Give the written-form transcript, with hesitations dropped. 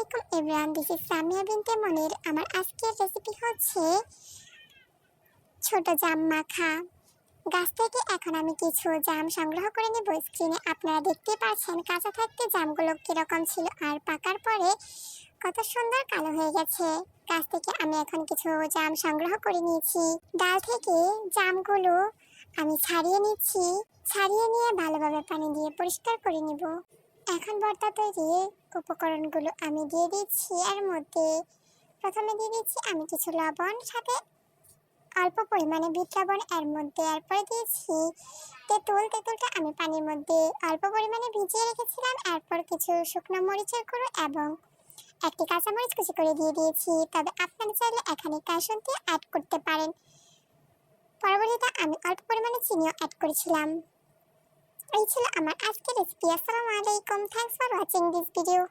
আলাইকুম everyone, this is Samia বিনতে মনির। আমার আজকের রেসিপি হচ্ছে ছোট জাম মাখা। গাছ থেকে এখন আমি কিছু জাম সংগ্রহ করে নেব। স্ক্রিনে আপনারা দেখতে পাচ্ছেন কাঁচা থাকতে জামগুলো কিরকম ছিল আর পাকার পরে কত সুন্দর কালো হয়ে গেছে। গাছ থেকে আমি এখন কিছু জাম সংগ্রহ করে নিয়েছি। ডাল থেকে জামগুলো আমি ছাড়িয়ে নিচ্ছি। ছাড়িয়ে নিয়ে ভালোভাবে পানি দিয়ে পরিষ্কার করে নিব। এখন ভর্তা তৈরির উপকরণগুলো আমি দিয়ে দিচ্ছি। এর মধ্যে প্রথমে দিয়ে দিচ্ছি আমি কিছু লবণ, সাথে অল্প পরিমাণে বিট লবণ। এর মধ্যে এরপরে দিয়েছি তেঁতুলটা আমি পানির মধ্যে অল্প পরিমাণে ভিজিয়ে রেখেছিলাম। এরপর কিছু শুকনো মরিচের গুঁড়ো এবং একটি কাঁচামরিচ কুচি করে দিয়ে দিয়েছি। তবে আপনারা চাইলে এখানে কাসুন্দি অ্যাড করতে পারেন। পরবর্তীতে আমি অল্প পরিমাণে চিনিও অ্যাড করেছিলাম। এই ছিল আমার আজকের রেসিপি। আসসালামু আলাইকুম, thanks for watching this video.